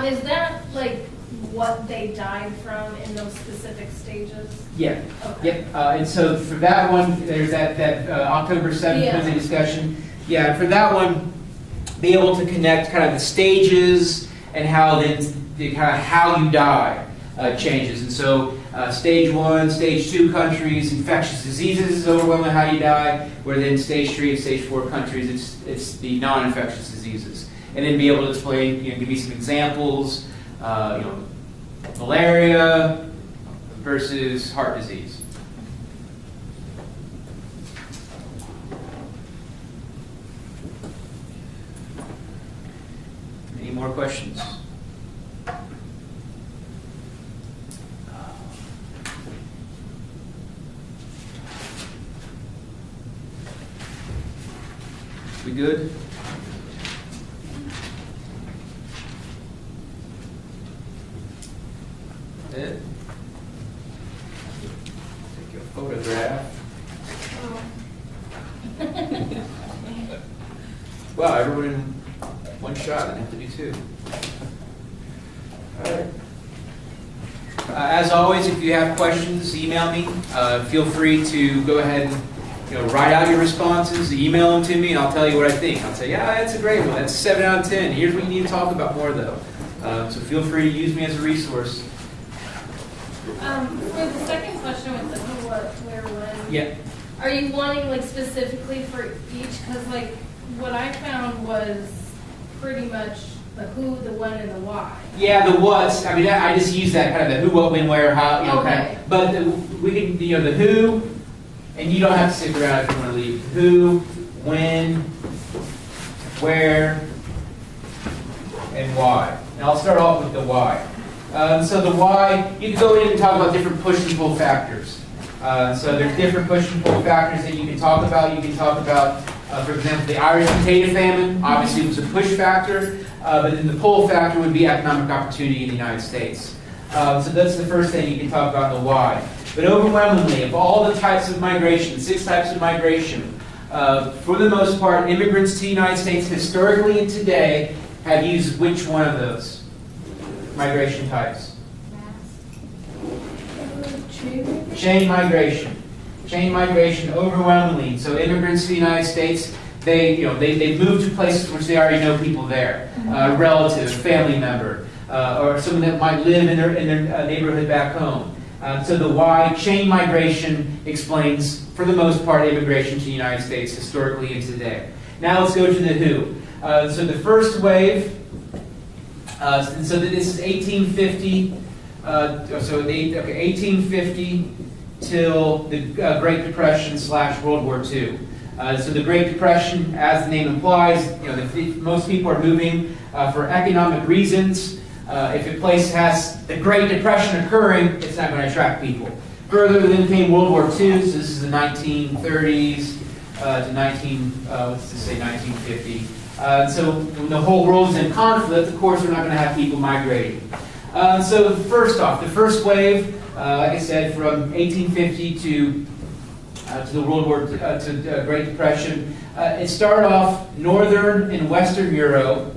Is that like what they died from in those specific stages? Yeah. Okay. Yep. And so for that one, there's that October 7th Yeah. Wednesday discussion. Yeah, for that one, be able to connect kind of the stages and how then the kind of how you die changes. And so stage 1, stage 2 countries, infectious diseases is overwhelmingly how you die, where then stage 3 and stage 4 countries, it's the non-infectious diseases. And then be able to explain, give me some examples, malaria versus heart disease. Any more questions? We good? It. Take a photograph. Wow, everyone in one shot. I didn't have to do two. All right. As always, if you have questions, email me. Feel free to go ahead and write out your responses, email them to me, and I'll tell you what I think. I'll say, yeah, that's a great one. That's 7 out of 10. Here's what you need to talk about more, though. So feel free to use me as a resource. For the second question with the who, what, where, when. Yeah. Are you wanting like specifically for each? Because like what I found was pretty much the who, the when, and the why. Yeah, the what's. I mean, I just use that kind of the who, what, when, where, how. Okay. But we can, the who, and you don't have to stick around if you want to leave. Who, when, where, and why. And I'll start off with the why. So the why, you can go in and talk about different push and pull factors. So there's different push and pull factors that you can talk about. You can talk about, for example, the Irish potato famine. Obviously, it was a push factor, but then the pull factor would be economic opportunity in the United States. So that's the first thing you can talk about, the why. But overwhelmingly, of all the types of migration, 6 types of migration, for the most part, immigrants to the United States historically and today have used which one of those migration types? Chain migration. Chain migration overwhelmingly. So immigrants to the United States, they move to places which they already know people there, relative, family member, or someone that might live in their neighborhood back home. So the why, chain migration, explains, for the most part, immigration to the United States historically and today. Now let's go to the who. So the first wave. So this is 1850. 1850 till the Great Depression / World War II. So the Great Depression, as the name implies, most people are moving for economic reasons. If a place has the Great Depression occurring, it's not going to attract people. Further, then came World War II. So this is the 1930s to 1950. So when the whole world is in conflict, of course, we're not going to have people migrating. So first off, the first wave, like I said, from 1850 to the World War to Great Depression, it started off northern and western Europe,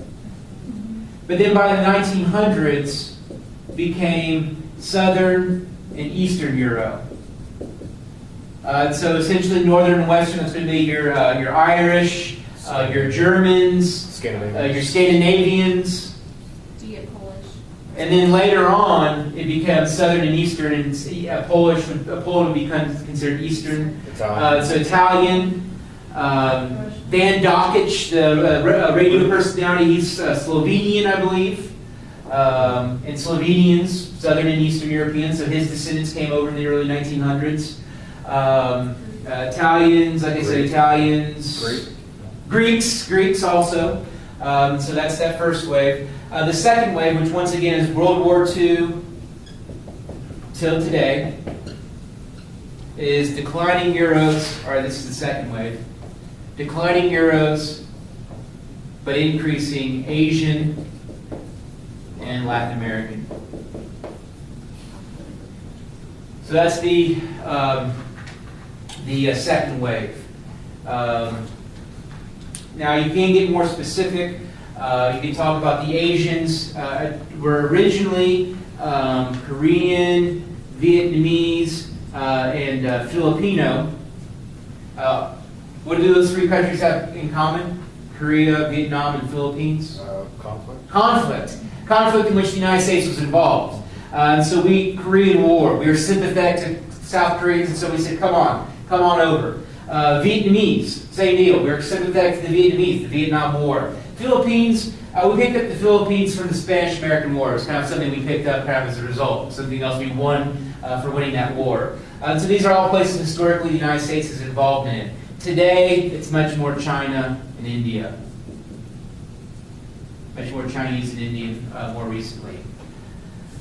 but then by the 1900s became southern and eastern Europe. So essentially, northern and western is going to be your Irish, your Germans, your Scandinavians. Do you get Polish? And then later on, it became southern and eastern, and Poland would become considered eastern. So Italian. Dan Dokic, the radio personality, he's Slovenian, I believe. And Slovenians, southern and eastern Europeans, so his descendants came over in the early 1900s. Italians, like I said, Italians. Greeks also. So that's that first wave. The second wave, which once again is World War II till today is declining Euros, or this is the second wave, declining Euros, but increasing Asian and Latin American. So that's the second wave. Now you can get more specific. You can talk about the Asians. Were originally Korean, Vietnamese, and Filipino. What do those three countries have in common? Korea, Vietnam, and Philippines? Conflict. Conflict in which the United States was involved. And so Korean War, we were sympathetic to South Koreans, and so we said, come on over. Vietnamese, same deal, we were sympathetic to the Vietnamese, the Vietnam War. Philippines, we picked up the Philippines from the Spanish-American War. It was kind of something we picked up kind of as a result, something else we won for winning that war. So these are all places historically the United States is involved in. Today, it's much more China and India. Much more Chinese and Indian more recently.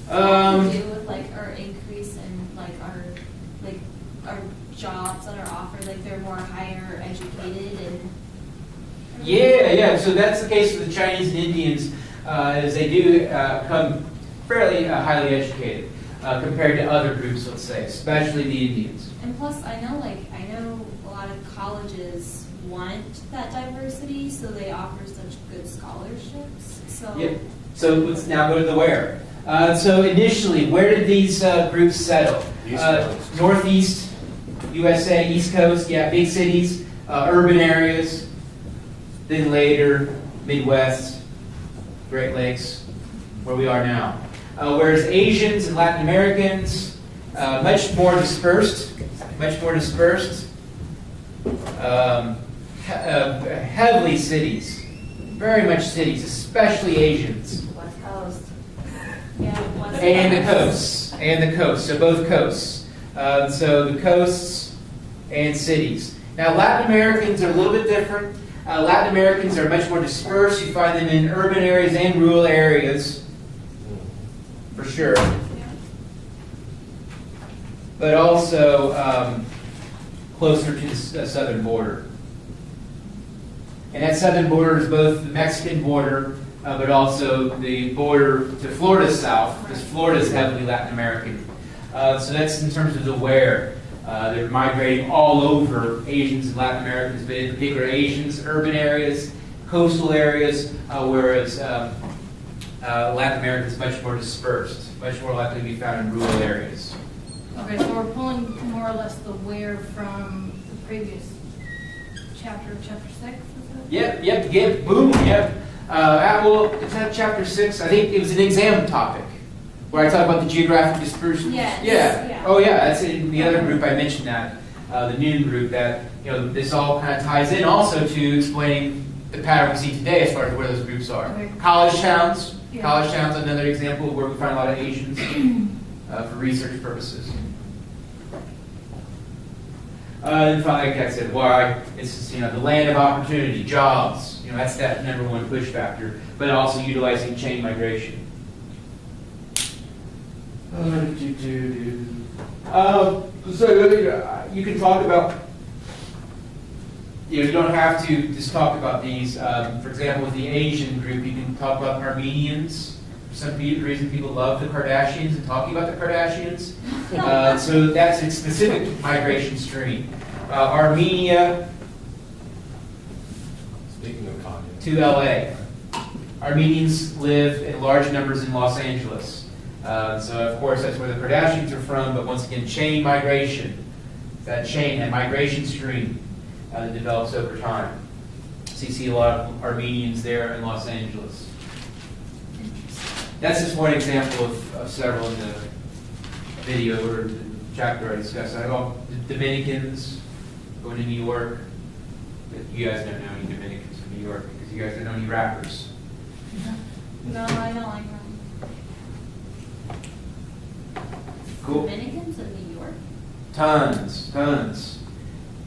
What to do with like our increase in like our jobs that are offered, like they're more higher educated and. Yeah. So that's the case with the Chinese and Indians, as they do come fairly highly educated compared to other groups, let's say, especially the Indians. And plus, I know a lot of colleges want that diversity, so they offer such good scholarships. So. Yep. So let's now go to the where. So initially, where did these groups settle? East Coast. Northeast USA, East Coast, yeah, big cities, urban areas. Then later, Midwest, Great Lakes, where we are now. Whereas Asians and Latin Americans, much more dispersed. Heavily cities, very much cities, especially Asians. West Coast. Yeah. West And the coasts, so both coasts. So the coasts and cities. Now Latin Americans are a little bit different. Latin Americans are much more dispersed. You find them in urban areas and rural areas, for sure. But also closer to the southern border. And that southern border is both the Mexican border, but also the border to Florida's south, because Florida is heavily Latin American. So that's in terms of the where. They're migrating all over, Asians and Latin Americans, but in particular Asians, urban areas, coastal areas, whereas Latin America is much more dispersed, much more likely to be found in rural areas. Okay, so we're pulling more or less the where from the previous chapter 6, is it? Yep, boom, yep. Well, it's not chapter 6, I think it was an exam topic, where I talk about the geographic dispersion. Yes, Yeah. yeah. Oh yeah, that's in the other group I mentioned that, the noon group, that, this all kind of ties in also to explaining the pattern we see today as far as where those groups are. Okay. College towns. Yeah. College towns, another example where we find a lot of Asians for research purposes. And finally, like I said, why? It's just, the land of opportunity, jobs. That's that number one push factor, but also utilizing chain migration. So you can talk about, you don't have to just talk about these. For example, with the Asian group, you can talk about Armenians. For some reason, people love the Kardashians and talking about the Kardashians. So that's a specific migration stream. Armenia Speaking of Kanye. to LA. Armenians live in large numbers in Los Angeles. So of course that's where the Kardashians are from, but once again, chain migration. That migration stream that develops over time. So you see a lot of Armenians there in Los Angeles. That's just one example of several in the video or the chapter I discussed. I got the Dominicans going to New York. But you guys don't know any Dominicans from New York because you guys don't know any rappers. No, I know. Cool. Dominicans in New York. Tons.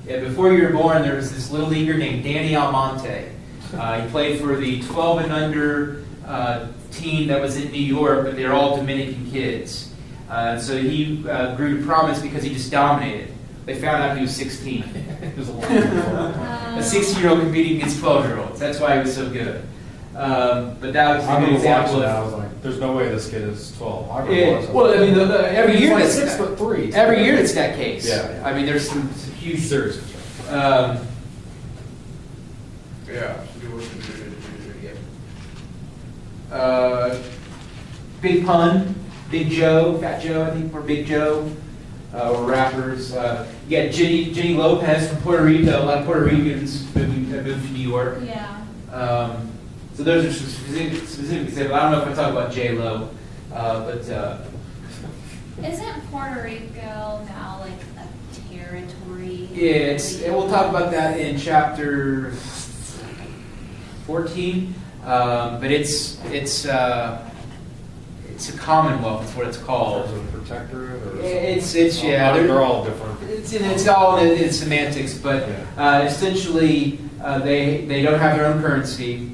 Yeah, before you were born, there was this little leaguer named Danny Almonte. He played for the 12 and under team that was in New York, but they're all Dominican kids. So he grew to prominence because he just dominated. They found out he was 16. It was a long time. A 16-year-old competing against 12-year-olds. That's why he was so good. But that was I a good remember example watching that, I of. was like, there's no way this kid is 12. I remember Yeah, watching well, I that. mean, every He's year like that's 6'3". every year it's that case. Yeah. I mean, there's some huge. Serious. Yeah. Big Pun, Big Joe, Fat Joe, I think, or Big Joe, were rappers. You got Jenny Lopez from Puerto Rico. A lot of Puerto Ricans moved to New York. Yeah. So those are some specific examples. I don't know if I talk about J Lo, but Isn't Puerto Rico now like a territory? yeah, we'll talk about that in chapter 14. But it's a commonwealth. That's what it's called. As a protectorate or It's yeah. They're all different. It's all in semantics, but essentially they don't have their own currency.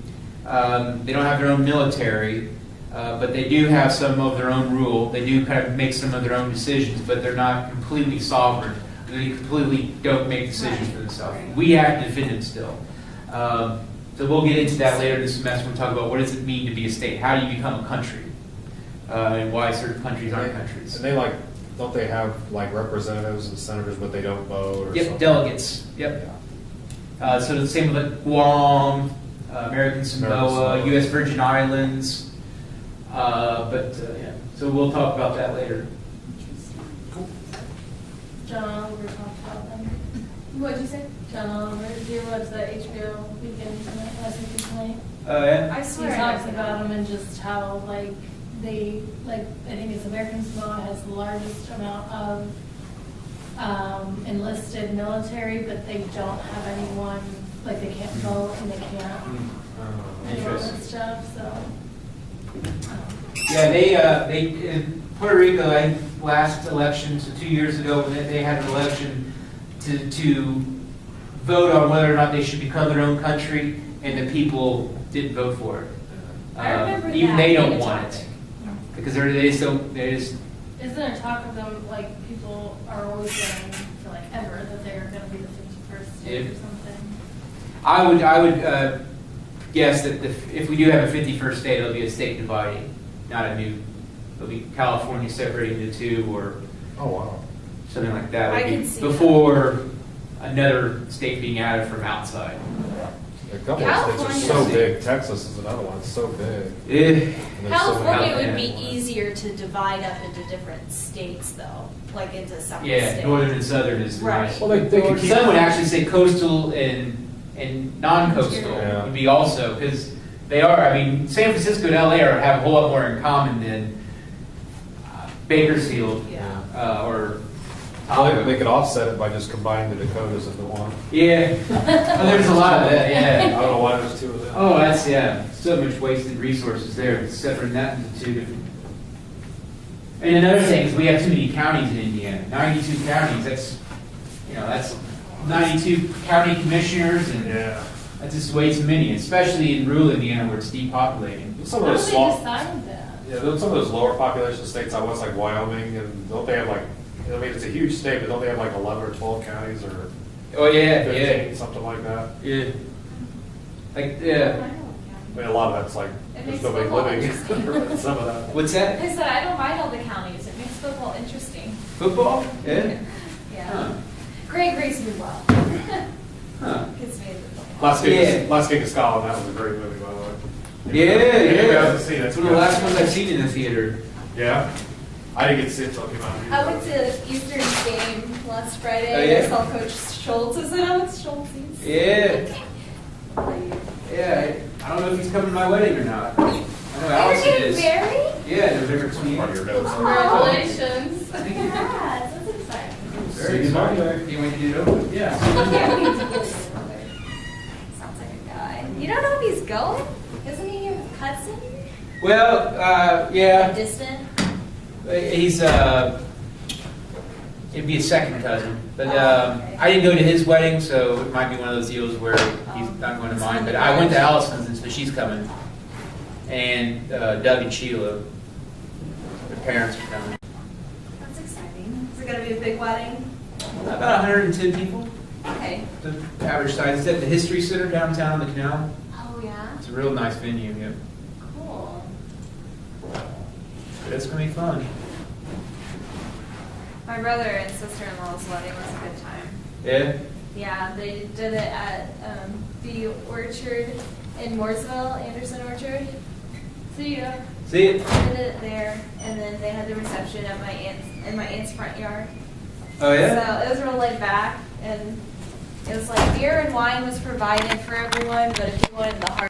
They don't have their own military, but they do have some of their own rule. They do kind of make some of their own decisions, but they're not completely sovereign. They completely don't make decisions for themselves. We have to defend them still. So we'll get into that later this semester. We'll talk about what does it mean to be a state. How do you become a country, and why certain countries aren't countries. And they don't they have like representatives and senators, but they don't vote or Yep, something? delegates. Yep. So the same with Guam, American Samoa, U.S. Virgin Islands. Yeah. So we'll talk about that later. John Oliver talked about them. What'd you say? John Oliver, do you watch the HBO Weekend Tonight, Last Week Tonight? Yeah. I He swear. talks about them and just how, like, I think it's American Samoa has the largest amount of enlisted military, but they don't have anyone, like, they can't vote and they can't do all that Interesting. stuff, so. Yeah, they in Puerto Rico, last election, so 2 years ago, they had an election to vote on whether or not they should become their own country, and the people didn't vote for it. I remember Even that they don't being a want it topic. because they just don't. Isn't there talk of them, like, people are always saying for, like, ever, that they're gonna be the 51st state or Yeah. something? I would guess that if we do have a 51st state, it'll be a state dividing, not a new. It'll be California separating into two, or Oh, wow. something like that. I It'll be can see before another state being added from outside. A couple of states are so California- big. Texas is another one. It's so big. Eh, And there's so many California would other be ones. easier to divide up into different states though, like into separate yeah, states. northern and southern is Right. nice. Well, they could keep. Some would actually say coastal and non-coastal Yeah. would be also, because they are. I mean, San Francisco and LA have a whole lot more in common than Bakersfield Yeah. or. Well, they could offset it by just combining the Dakotas into one. Yeah, oh, there's a lot of that. I Yeah. don't know why there's two of them. Oh, that's so much wasted resources there, separating that into two different. And another thing is we have too many counties in Indiana. 92 counties. That's 92 county commissioners, and Yeah. that's just way too many, especially in rural Indiana where it's depopulating. Some How of do those they small, decide that? yeah, some of those lower population states out west, like Wyoming, and don't they have like, I mean, it's a huge state, but don't they have like 11 or 12 counties or Oh yeah, 15, something like that? yeah. Like I yeah. know, I mean, a lot of that's like, It there's makes nobody football living interesting. in some of that. What's that? I said, I don't mind all the counties, it makes football interesting. Football? Yeah. Yeah. Huh. Greg raised me well. Huh. Kids made football. Last King of Scotland, that was a great movie, by the way. Yeah, Anybody yeah. hasn't seen it? It's one of the last ones I've seen in the theater. Yeah? I didn't get to see it until it came out. I went to Eastern's game last Friday, Oh, and yeah? I saw Coach Schultz. I said, oh, it's Schultz. Yeah. Yeah. I don't know if he's coming to my wedding or not. I know Allison You're is. getting married? Yeah, November 28th. Part of your notes. Congratulations. Congrats, that's exciting. Very exciting. You want to do it over? Yeah. Can't wait to get it over. Sounds like a guy. You don't know if he's going? Isn't he your cousin? Well, yeah. Distant? He's it'd be a second cousin, but Okay. I didn't go to his wedding, so it might be one of those deals where he's not going to mine. But I went to Allison's, and so she's coming, and Doug and Sheila, their parents are coming. gonna be a big wedding? About 110 people, Okay. the average size. It's at the History Center downtown on the canal. Oh, yeah? It's a real nice venue, yeah. Cool. It's going to be fun. My brother and sister-in-law's wedding was a good time. Yeah? Yeah, they did it at the Orchard in Mooresville, Anderson Orchard. See ya. See it? They did it there, and then they had the reception at in my aunt's front yard. Oh, yeah? So it was real laid back, and it was like beer and wine was provided for everyone, but if you wanted the hard